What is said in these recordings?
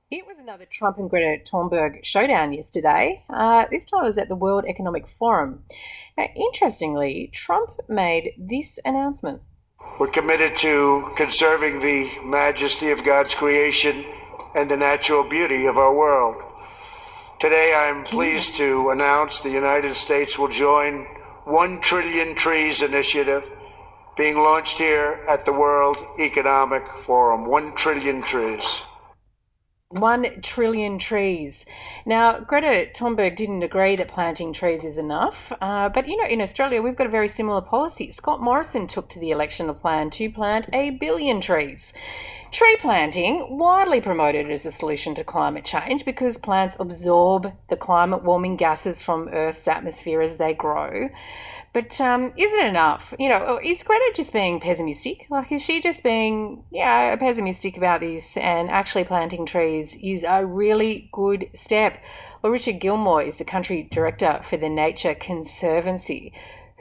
It was another Trump and Greta Thunberg showdown yesterday. This time it was at the World Economic Forum. Now, interestingly, Trump made this announcement. We're committed to conserving the majesty of God's creation and the natural beauty of our world. Today, I'm pleased to announce the United States will join 1 Trillion Trees initiative being launched here at the World Economic Forum. 1 trillion trees. 1 trillion trees. Now, Greta Thunberg didn't agree that planting trees is enough, but in Australia we've got a very similar policy. Scott Morrison took to the election a plan to plant 1 billion trees. Tree planting, widely promoted as a solution to climate change because plants absorb the climate warming gases from Earth's atmosphere as they grow. But isn't it enough? Is Greta just being pessimistic? Like, is she just being, pessimistic about this, and actually planting trees is a really good step? Well, Richard Gilmore is the country director for the Nature Conservancy.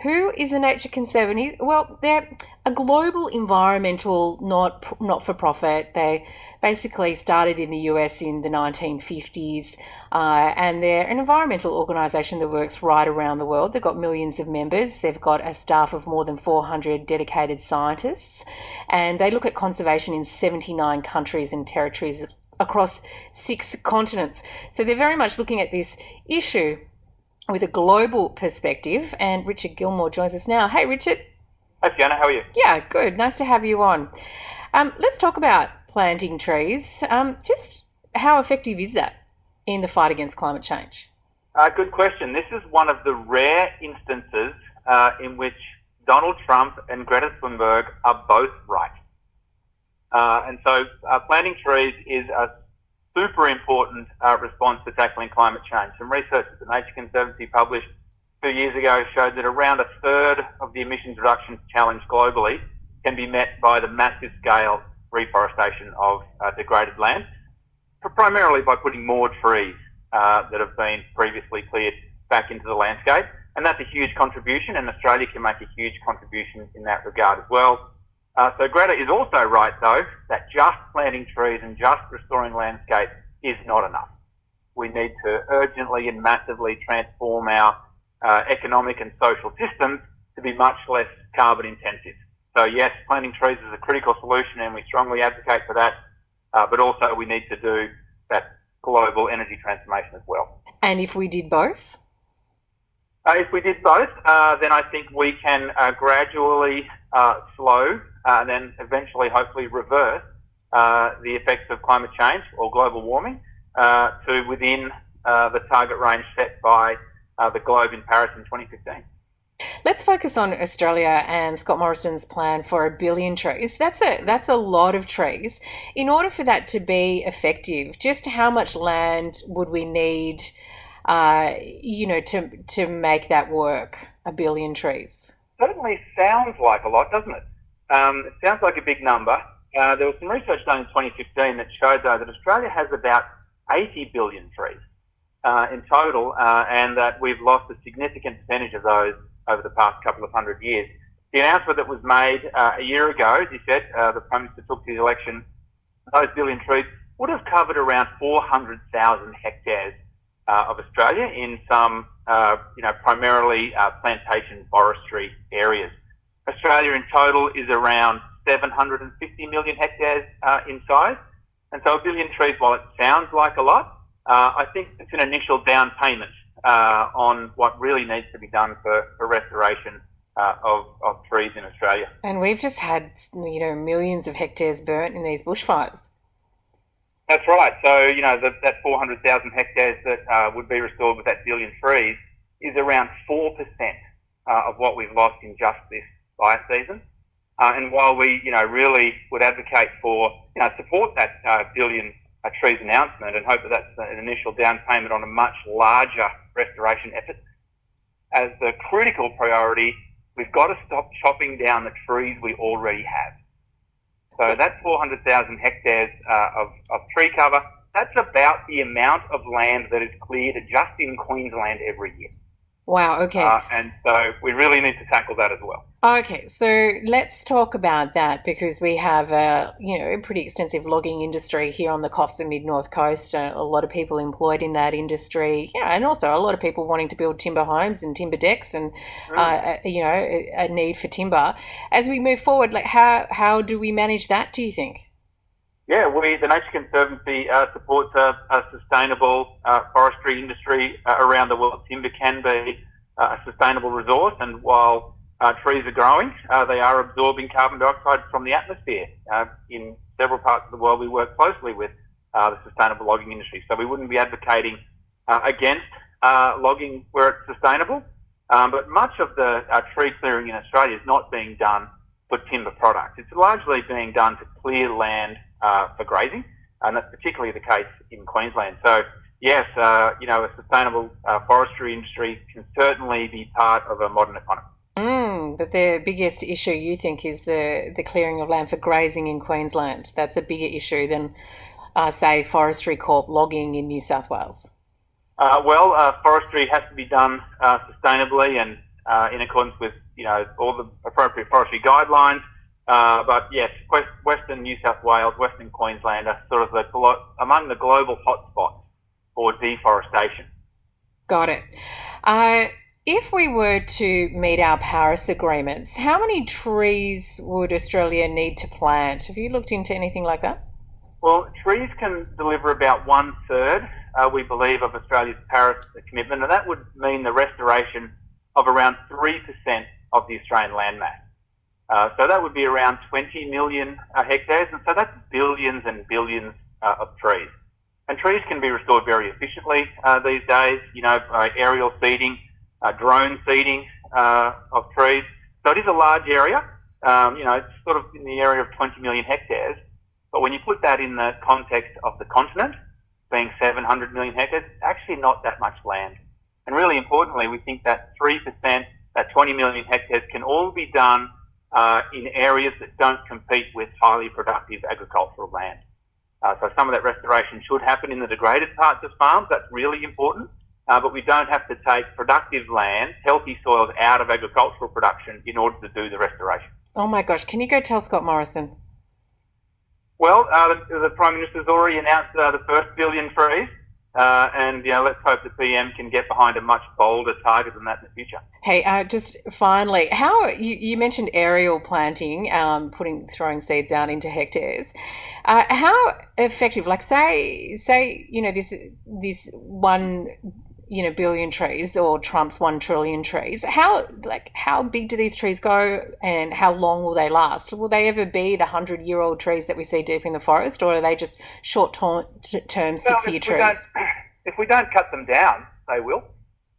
Who is the Nature Conservancy? Well, they're a global environmental not-for-profit. They basically started in the US in the 1950s, and they're an environmental organisation that works right around the world. They've got millions of members. They've got a staff of more than 400 dedicated scientists, and they look at conservation in 79 countries and territories across 6 continents. So they're very much looking at this issue with a global perspective, and Richard Gilmore joins us now. Hey, Richard. Hi, Fiona. How are you? Yeah, good. Nice to have you on. Let's talk about planting trees. Just how effective is that in the fight against climate change? Good question. This is one of the rare instances in which Donald Trump and Greta Thunberg are both right. And so planting trees is a super important response to tackling climate change. Some research that the Nature Conservancy published 2 years ago showed that around a third of the emissions reduction challenge globally can be met by the massive scale reforestation of degraded land, primarily by putting more trees that have been previously cleared back into the landscape. And that's a huge contribution, and Australia can make a huge contribution in that regard as well. So Greta is also right, though, that just planting trees and just restoring landscape is not enough. We need to urgently and massively transform our economic and social systems to be much less carbon intensive. So yes, planting trees is a critical solution, and we strongly advocate for that, but also we need to do that global energy transformation as well. And if we did both? If we did both, then I think we can gradually slow and then eventually, hopefully, reverse the effects of climate change or global warming to within the target range set by the globe in Paris in 2015. Let's focus on Australia and Scott Morrison's plan for 1 billion trees. That's a lot of trees. In order for that to be effective, just how much land would we need, to make that work? 1 billion trees. Certainly sounds like a lot, doesn't it? It sounds like a big number. There was some research done in 2015 that showed, though, that Australia has about 80 billion trees in total, and that we've lost a significant percentage of those over the past couple of hundred years. The announcement that was made a year ago, as you said, the Prime Minister took to the election, those billion trees would have covered around 400,000 hectares of Australia in some, primarily plantation forestry areas. Australia in total is around 750 million hectares in size. And so 1 billion trees, while it sounds like a lot, I think it's an initial down payment on what really needs to be done for restoration of trees in Australia. And we've just had, millions of hectares burnt in these bushfires. That's right. So, that 400,000 hectares that would be restored with that 1 billion trees is around 4% of what we've lost in just this fire season. And while we, really would advocate for, support that 1 billion trees announcement and hope that that's an initial down payment on a much larger restoration effort, as the critical priority, we've got to stop chopping down the trees we already have. So that's 400,000 hectares of tree cover. That's about the amount of land that is cleared just in Queensland every year. Wow, okay. And so we really need to tackle that as well. Okay, so let's talk about that because we have a pretty extensive logging industry here on the Coffs and Mid-North Coast. A lot of people employed in that industry, and also a lot of people wanting to build timber homes and timber decks, and a need for timber. As we move forward, like how do we manage that? Do you think? Yeah, the Nature Conservancy supports a sustainable forestry industry around the world. Timber can be a sustainable resource, and while trees are growing, they are absorbing carbon dioxide from the atmosphere. In several parts of the world, we work closely with the sustainable logging industry, so we wouldn't be advocating against logging where it's sustainable. But much of the tree clearing in Australia is not being done for timber products. It's largely being done to clear land for grazing, and that's particularly the case in Queensland. So yes, a sustainable forestry industry can certainly be part of a modern economy. But the biggest issue you think is the clearing of land for grazing in Queensland. That's a bigger issue than, say, Forestry Corp logging in New South Wales. Forestry has to be done sustainably and in accordance with all the appropriate forestry guidelines. But yes, Western New South Wales, Western Queensland are sort of among the global hotspots for deforestation. Got it. If we were to meet our Paris agreements, how many trees would Australia need to plant? Have you looked into anything like that? Well, trees can deliver about 1/3, we believe, of Australia's Paris commitment, and that would mean the restoration of around 3% of the Australian landmass. So that would be around 20 million hectares, and so that's billions and billions of trees. And trees can be restored very efficiently these days, by aerial seeding, drone seeding of trees. So it is a large area. It's sort of in the area of 20 million hectares. But when you put that in the context of the continent, being 700 million hectares, it's actually not that much land. And really importantly, we think that 3%, that 20 million hectares, can all be done in areas that don't compete with highly productive agricultural land. So some of that restoration should happen in the degraded parts of farms. That's really important. But we don't have to take productive land, healthy soils, out of agricultural production in order to do the restoration. Oh my gosh, can you go tell Scott Morrison? Well, the Prime Minister's already announced the first billion trees. And let's hope the PM can get behind a much bolder target than that in the future. Hey, just finally, how you mentioned aerial planting, throwing seeds out into hectares. How effective? Like say, this 1 billion trees, or Trump's 1 trillion trees. How big do these trees go, and how long will they last? Will they ever be the 100-year-old trees that we see deep in the forest, or are they just short-term 6-year trees? If we don't cut them down, they will.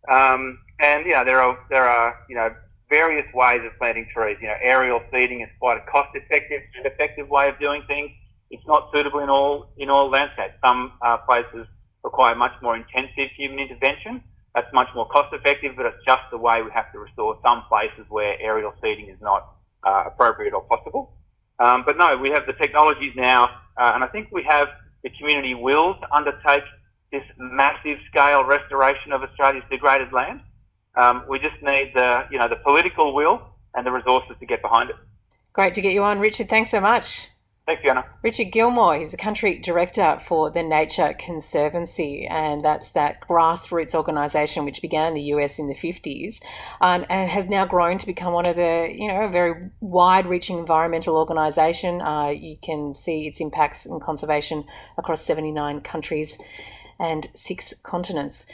And there are various ways of planting trees. Aerial seeding is quite a cost-effective and effective way of doing things. It's not suitable in all landscapes. Some places require much more intensive human intervention. That's much more cost-effective, but it's just the way we have to restore some places where aerial seeding is not appropriate or possible. But no, we have the technologies now, and I think we have the community will to undertake this massive scale restoration of Australia's degraded land. We just need the political will and the resources to get behind it. Great to get you on, Richard. Thanks so much. Thanks, Fiona. Richard Gilmore, he's the country director for the Nature Conservancy, and that's that grassroots organisation which began in the US in the 50s and has now grown to become one of the, a very wide-reaching environmental organisation. You can see its impacts in conservation across 79 countries and 6 continents.